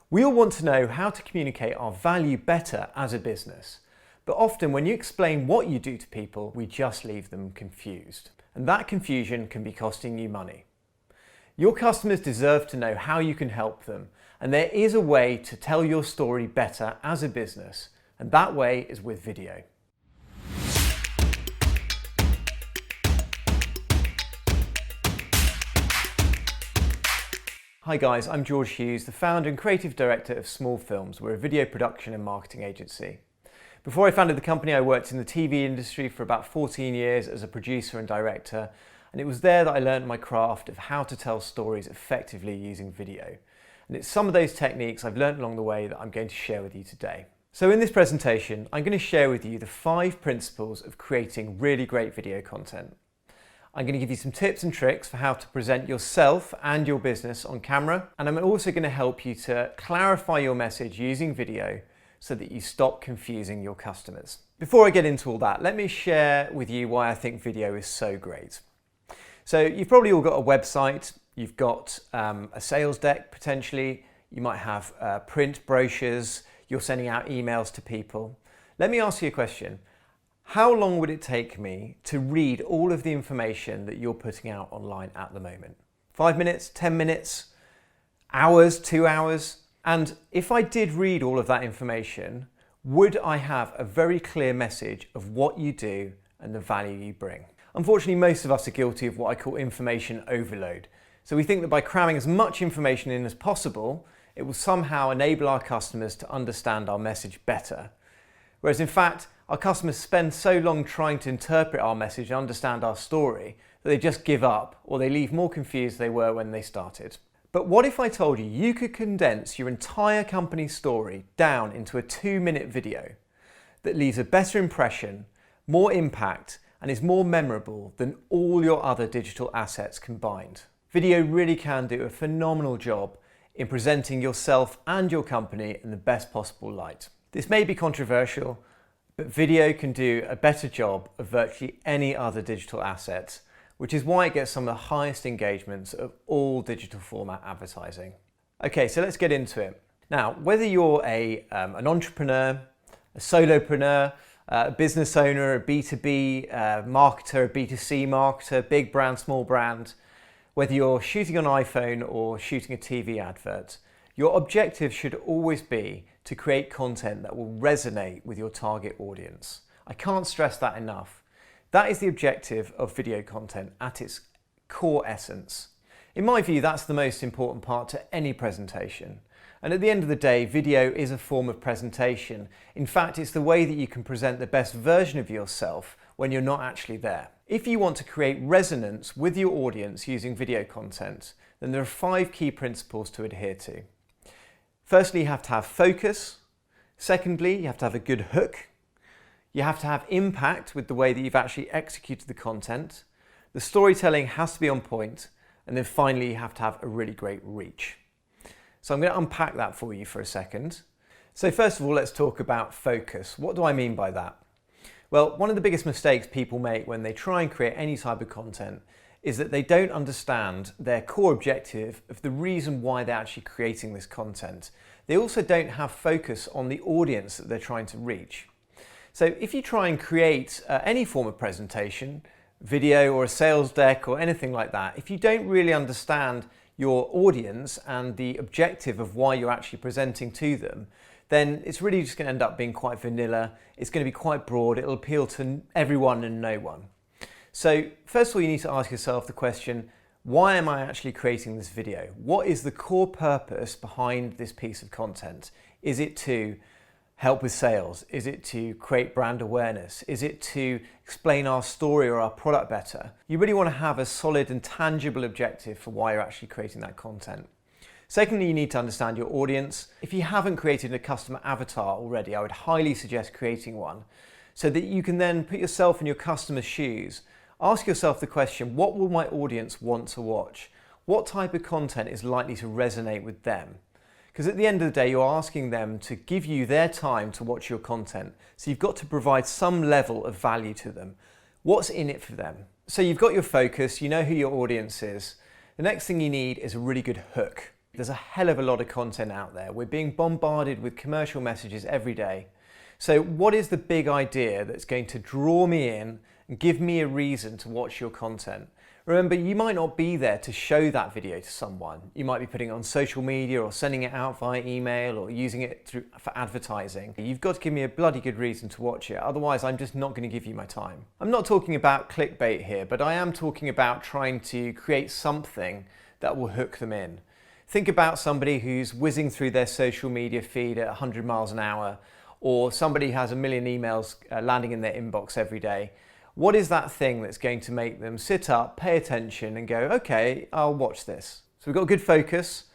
We all want to know how to communicate our value better as a business, but often when you explain what you do to people, we just leave them confused. And that confusion can be costing you money. Your customers deserve to know how you can help them, and there is a way to tell your story better as a business, and that way is with video. Hi guys, I'm George Hughes, the founder and creative director of Small Films. We're a video production and marketing agency. Before I founded the company, I worked in the TV industry for about 14 years as a producer and director, and it was there that I learned my craft of how to tell stories effectively using video. And it's some of those techniques I've learned along the way that I'm going to share with you today. So in this presentation, I'm going to share with you the 5 principles of creating really great video content. I'm going to give you some tips and tricks for how to present yourself and your business on camera, and I'm also going to help you to clarify your message using video so that you stop confusing your customers. Before I get into all that, let me share with you why I think video is so great. So you've probably all got a website, you've got a sales deck potentially, you might have print brochures, you're sending out emails to people. Let me ask you a question. How long would it take me to read all of the information that you're putting out online at the moment? 5 minutes, 10 minutes, hours, 2 hours? And if I did read all of that information, would I have a very clear message of what you do and the value you bring? Unfortunately, most of us are guilty of what I call information overload. So we think that by cramming as much information in as possible, it will somehow enable our customers to understand our message better. Whereas in fact, our customers spend so long trying to interpret our message and understand our story that they just give up, or they leave more confused than they were when they started. But what if I told you you could condense your entire company's story down into a 2-minute video that leaves a better impression, more impact, and is more memorable than all your other digital assets combined? Video really can do a phenomenal job in presenting yourself and your company in the best possible light. This may be controversial, but video can do a better job of virtually any other digital asset, which is why it gets some of the highest engagements of all digital format advertising. Okay, so let's get into it. Now, whether you're an entrepreneur, a solopreneur, a business owner, a B2B marketer, a B2C marketer, big brand, small brand, whether you're shooting on iPhone or shooting a TV advert, your objective should always be to create content that will resonate with your target audience. I can't stress that enough. That is the objective of video content at its core essence. In my view, that's the most important part to any presentation. And at the end of the day, video is a form of presentation. In fact, it's the way that you can present the best version of yourself when you're not actually there. If you want to create resonance with your audience using video content, then there are 5 key principles to adhere to. Firstly, you have to have focus. Secondly, you have to have a good hook. You have to have impact with the way that you've actually executed the content. The storytelling has to be on point. And then finally, you have to have a really great reach. So I'm going to unpack that for you for a second. So first of all, let's talk about focus. What do I mean by that? Well, one of the biggest mistakes people make when they try and create any type of content is that they don't understand their core objective of the reason why they're actually creating this content. They also don't have focus on the audience that they're trying to reach. So if you try and create any form of presentation, video or a sales deck or anything like that, if you don't really understand your audience and the objective of why you're actually presenting to them, then it's really just going to end up being quite vanilla. It's going to be quite broad. It'll appeal to everyone and no one. So first of all, you need to ask yourself the question, why am I actually creating this video? What is the core purpose behind this piece of content? Is it to help with sales? Is it to create brand awareness? Is it to explain our story or our product better? You really want to have a solid and tangible objective for why you're actually creating that content. Secondly, you need to understand your audience. If you haven't created a customer avatar already, I would highly suggest creating one so that you can then put yourself in your customer's shoes. Ask yourself the question, what will my audience want to watch? What type of content is likely to resonate with them? Because at the end of the day, you're asking them to give you their time to watch your content. So you've got to provide some level of value to them. What's in it for them? So you've got your focus, you know who your audience is. The next thing you need is a really good hook. There's a hell of a lot of content out there. We're being bombarded with commercial messages every day. So what is the big idea that's going to draw me in and give me a reason to watch your content? Remember, you might not be there to show that video to someone. You might be putting it on social media or sending it out via email or using it for advertising. You've got to give me a bloody good reason to watch it, otherwise I'm just not going to give you my time. I'm not talking about clickbait here, but I am talking about trying to create something that will hook them in. Think about somebody who's whizzing through their social media feed at 100 miles an hour, or somebody who has a million emails landing in their inbox every day. What is that thing that's going to make them sit up, pay attention and go, okay, I'll watch this. So we've got good focus,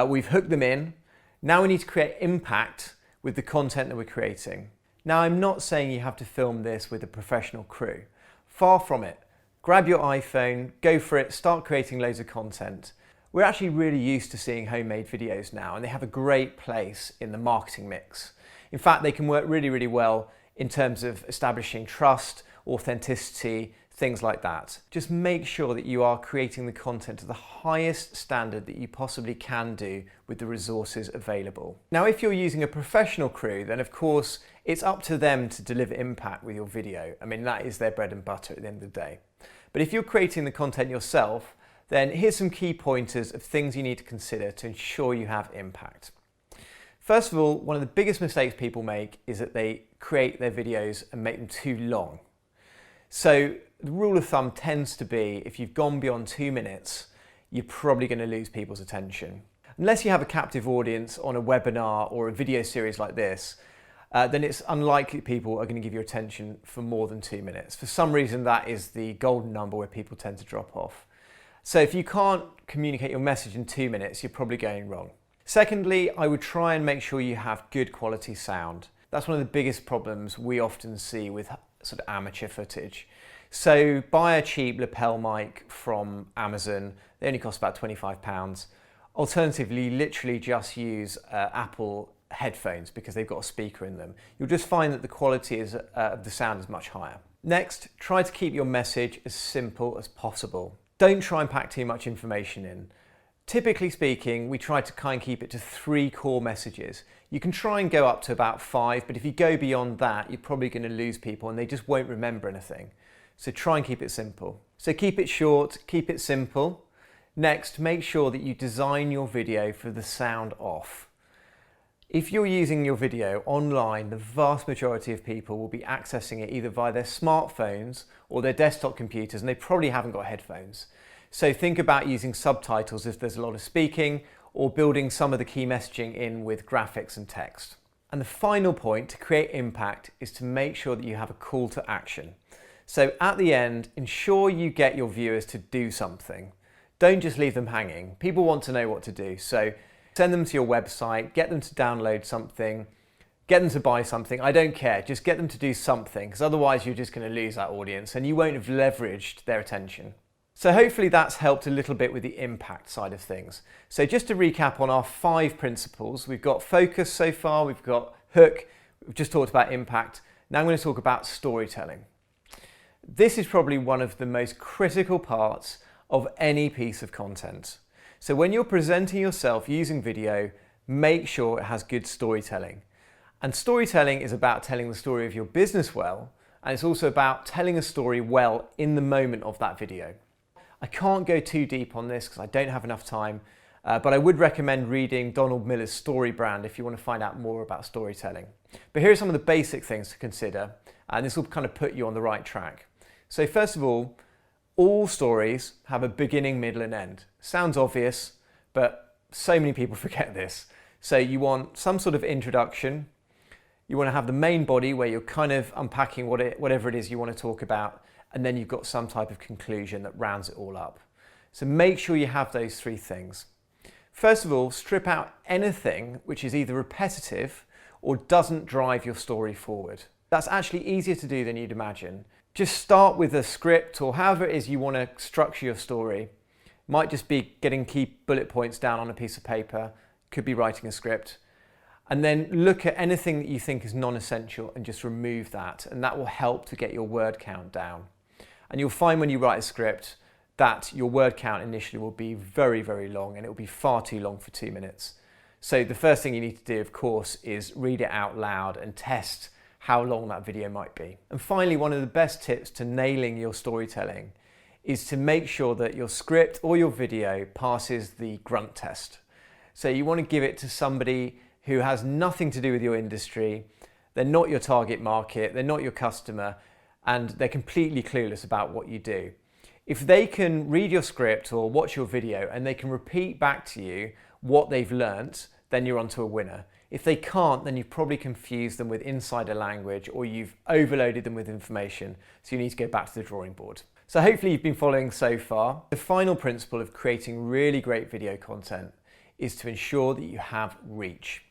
we've hooked them in. Now we need to create impact with the content that we're creating. Now I'm not saying you have to film this with a professional crew. Far from it. Grab your iPhone, go for it, start creating loads of content. We're actually really used to seeing homemade videos now, and they have a great place in the marketing mix. In fact, they can work really, really well in terms of establishing trust, authenticity, things like that. Just make sure that you are creating the content to the highest standard that you possibly can do with the resources available. Now, if you're using a professional crew, then of course it's up to them to deliver impact with your video. I mean, that is their bread and butter at the end of the day. But if you're creating the content yourself, then here's some key pointers of things you need to consider to ensure you have impact. First of all, one of the biggest mistakes people make is that they create their videos and make them too long. So the rule of thumb tends to be if you've gone beyond 2 minutes, you're probably going to lose people's attention. Unless you have a captive audience on a webinar or a video series like this, then it's unlikely people are going to give you attention for more than 2 minutes. For some reason, that is the golden number where people tend to drop off. So if you can't communicate your message in 2 minutes, you're probably going wrong. Secondly, I would try and make sure you have good quality sound. That's one of the biggest problems we often see with sort of amateur footage. So buy a cheap lapel mic from Amazon. They only cost about £25. Alternatively, literally just use Apple headphones because they've got a speaker in them. You'll just find that the quality of the sound is much higher. Next, try to keep your message as simple as possible. Don't try and pack too much information in. Typically speaking, we try to kind of keep it to 3 core messages. You can try and go up to about 5, but if you go beyond that, you're probably going to lose people and they just won't remember anything. So try and keep it simple. So keep it short, keep it simple. Next, make sure that you design your video for the sound off. If you're using your video online, the vast majority of people will be accessing it either via their smartphones or their desktop computers, and they probably haven't got headphones. So think about using subtitles if there's a lot of speaking, or building some of the key messaging in with graphics and text. And the final point to create impact is to make sure that you have a call to action. So at the end, ensure you get your viewers to do something. Don't just leave them hanging. People want to know what to do. So send them to your website, get them to download something, get them to buy something. I don't care, just get them to do something, because otherwise you're just going to lose that audience and you won't have leveraged their attention. So hopefully that's helped a little bit with the impact side of things. So just to recap on our 5 principles, we've got focus so far, we've got hook, we've just talked about impact. Now I'm going to talk about storytelling. This is probably one of the most critical parts of any piece of content. So when you're presenting yourself using video, make sure it has good storytelling. And storytelling is about telling the story of your business well, and it's also about telling a story well in the moment of that video. I can't go too deep on this because I don't have enough time, but I would recommend reading Donald Miller's Story Brand if you want to find out more about storytelling. But here are some of the basic things to consider, and this will kind of put you on the right track. So first of all stories have a beginning, middle and end. Sounds obvious, but so many people forget this. So you want some sort of introduction, you want to have the main body where you're kind of unpacking whatever it is you want to talk about, and then you've got some type of conclusion that rounds it all up. So make sure you have those 3 things. First of all, strip out anything which is either repetitive or doesn't drive your story forward. That's actually easier to do than you'd imagine. Just start with a script or however it is you want to structure your story. Might just be getting key bullet points down on a piece of paper, could be writing a script. And then look at anything that you think is non-essential and just remove that, and that will help to get your word count down. And you'll find when you write a script, that your word count initially will be very, very long, and it will be far too long for 2 minutes. So the first thing you need to do, of course, is read it out loud and test how long that video might be. And finally, one of the best tips to nailing your storytelling is to make sure that your script or your video passes the grunt test. So you want to give it to somebody who has nothing to do with your industry, they're not your target market, they're not your customer, and they're completely clueless about what you do. If they can read your script or watch your video and they can repeat back to you what they've learnt, then you're onto a winner. If they can't, then you've probably confused them with insider language or you've overloaded them with information, so you need to go back to the drawing board. So hopefully you've been following so far. The final principle of creating really great video content is to ensure that you have reach.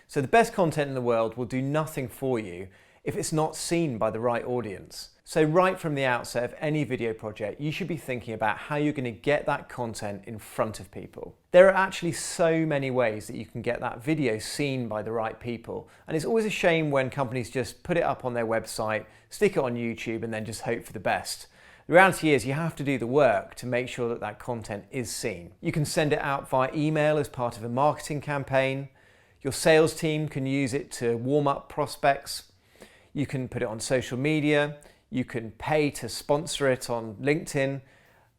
So the best content in the world will do nothing for you if it's not seen by the right audience. So right from the outset of any video project, you should be thinking about how you're going to get that content in front of people. There are actually so many ways that you can get that video seen by the right people. And it's always a shame when companies just put it up on their website, stick it on YouTube, and then just hope for the best. The reality is you have to do the work to make sure that that content is seen. You can send it out via email as part of a marketing campaign. Your sales team can use it to warm up prospects. You can put it on social media. You can pay to sponsor it on LinkedIn.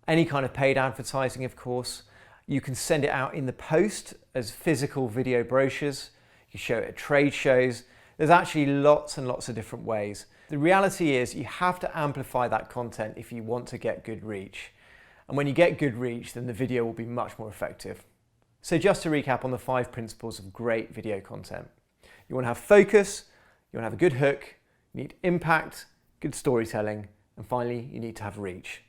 Any kind of paid advertising, of course. You can send it out in the post as physical video brochures. You show it at trade shows. There's actually lots and lots of different ways. The reality is you have to amplify that content if you want to get good reach. And when you get good reach, then the video will be much more effective. So just to recap on the 5 principles of great video content. You want to have focus, you want to have a good hook, you need impact, good storytelling, and finally you need to have reach.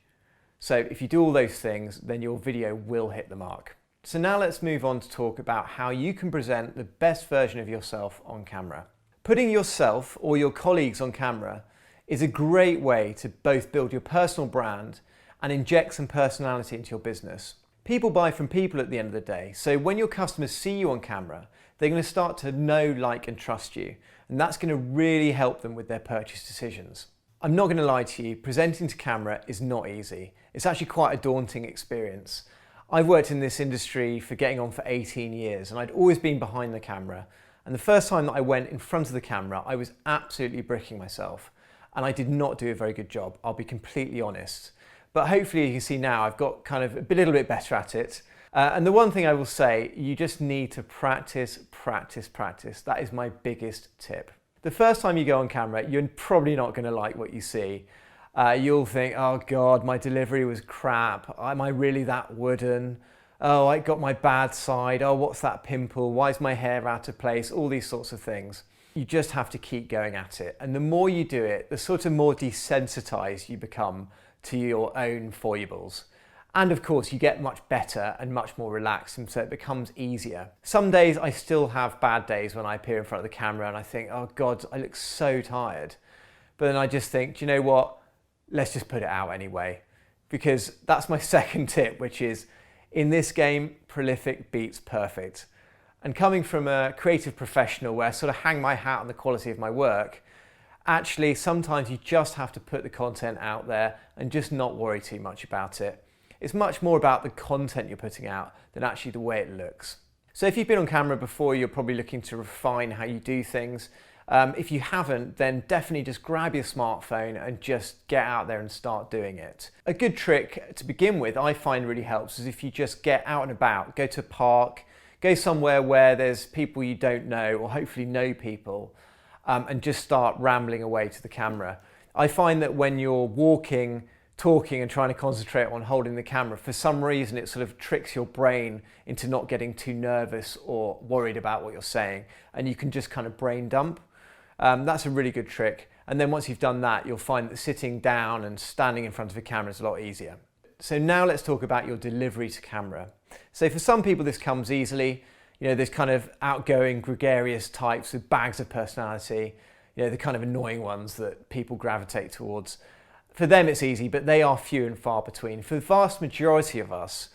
So if you do all those things, then your video will hit the mark. So now let's move on to talk about how you can present the best version of yourself on camera. Putting yourself or your colleagues on camera is a great way to both build your personal brand and inject some personality into your business. People buy from people at the end of the day, so when your customers see you on camera, they're going to start to know, like, and trust you, and that's going to really help them with their purchase decisions. I'm not going to lie to you, presenting to camera is not easy. It's actually quite a daunting experience. I've worked in this industry for getting on for 18 years, and I'd always been behind the camera. And the first time that I went in front of the camera, I was absolutely bricking myself. And I did not do a very good job, I'll be completely honest. But hopefully you can see now I've got kind of a little bit better at it. And the one thing I will say, you just need to practice, practice, practice. That is my biggest tip. The first time you go on camera, you're probably not going to like what you see. You'll think, oh God, my delivery was crap. Am I really that wooden? Oh, I got my bad side. Oh, what's that pimple? Why is my hair out of place? All these sorts of things. You just have to keep going at it. And the more you do it, the sort of more desensitized you become to your own foibles. And of course, you get much better and much more relaxed, and so it becomes easier. Some days I still have bad days when I appear in front of the camera and I think, oh God, I look so tired. But then I just think, do you know what? Let's just put it out anyway. Because that's my second tip, which is, in this game, prolific beats perfect. And coming from a creative professional where I sort of hang my hat on the quality of my work, actually sometimes you just have to put the content out there and just not worry too much about it. It's much more about the content you're putting out than actually the way it looks. So if you've been on camera before, you're probably looking to refine how you do things. If you haven't, then definitely just grab your smartphone and just get out there and start doing it. A good trick to begin with, I find really helps, is if you just get out and about, go to a park, go somewhere where there's people you don't know or hopefully know people, and just start rambling away to the camera. I find that when you're walking, talking and trying to concentrate on holding the camera, for some reason it sort of tricks your brain into not getting too nervous or worried about what you're saying, and you can just kind of brain dump. That's a really good trick. And then once you've done that, you'll find that sitting down and standing in front of a camera is a lot easier. So now let's talk about your delivery to camera. So for some people this comes easily. You know, there's kind of outgoing, gregarious types with bags of personality, you know, the kind of annoying ones that people gravitate towards. For them it's easy, but they are few and far between. For the vast majority of us,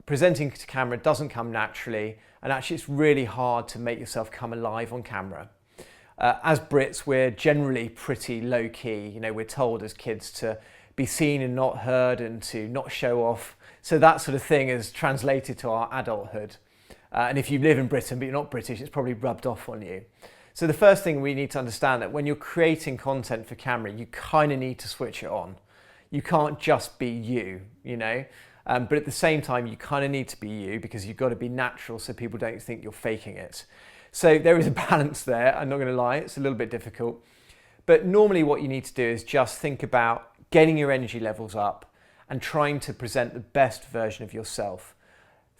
presenting to camera doesn't come naturally, and actually it's really hard to make yourself come alive on camera. As Brits, we're generally pretty low-key. You know, we're told as kids to be seen and not heard and to not show off. So that sort of thing is translated to our adulthood. And if you live in Britain but you're not British, it's probably rubbed off on you. So the first thing we need to understand that when you're creating content for camera, you kind of need to switch it on. You can't just be you, you know? But at the same time, you kind of need to be you because you've got to be natural so people don't think you're faking it. So there is a balance there, I'm not going to lie, it's a little bit difficult. But normally what you need to do is just think about getting your energy levels up and trying to present the best version of yourself.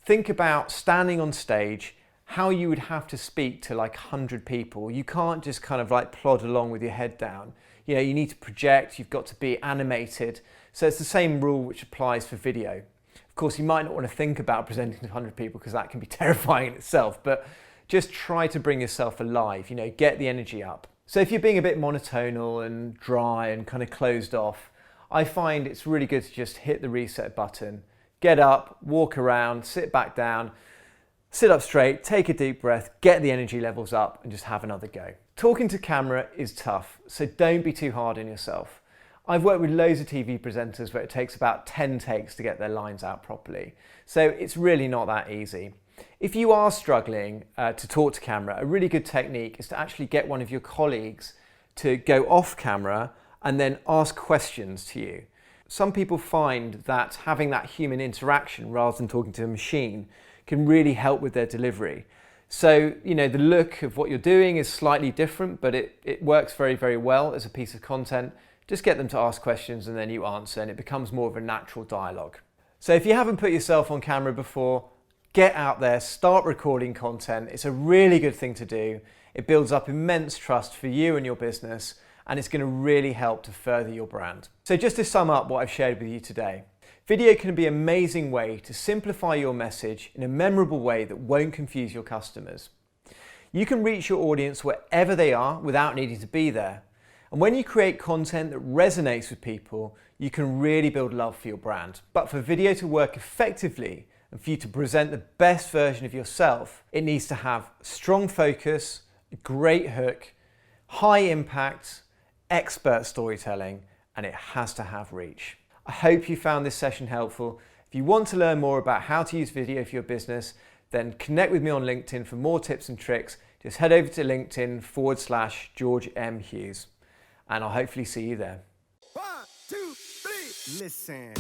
Think about standing on stage, how you would have to speak to like 100 people. You can't just kind of like plod along with your head down. You know, you need to project, you've got to be animated. So it's the same rule which applies for video. Of course, you might not want to think about presenting to 100 people because that can be terrifying in itself, but just try to bring yourself alive, you know, get the energy up. So if you're being a bit monotonal and dry and kind of closed off, I find it's really good to just hit the reset button, get up, walk around, sit back down, sit up straight, take a deep breath, get the energy levels up and just have another go. Talking to camera is tough, so don't be too hard on yourself. I've worked with loads of TV presenters where it takes about 10 takes to get their lines out properly. So it's really not that easy. If you are struggling to talk to camera, a really good technique is to actually get one of your colleagues to go off camera and then ask questions to you. Some people find that having that human interaction rather than talking to a machine can really help with their delivery. So, you know, the look of what you're doing is slightly different, but it works very, very well as a piece of content. Just get them to ask questions and then you answer and it becomes more of a natural dialogue. So if you haven't put yourself on camera before, get out there, start recording content. It's a really good thing to do. It builds up immense trust for you and your business, and it's going to really help to further your brand. So just to sum up what I've shared with you today, video can be an amazing way to simplify your message in a memorable way that won't confuse your customers. You can reach your audience wherever they are without needing to be there. And when you create content that resonates with people, you can really build love for your brand. But for video to work effectively, and for you to present the best version of yourself, it needs to have strong focus, a great hook, high impact, expert storytelling, and it has to have reach. I hope you found this session helpful. If you want to learn more about how to use video for your business, then connect with me on LinkedIn for more tips and tricks. Just head over to LinkedIn/George M. Hughes, and I'll hopefully see you there. 1, 2, 3, listen.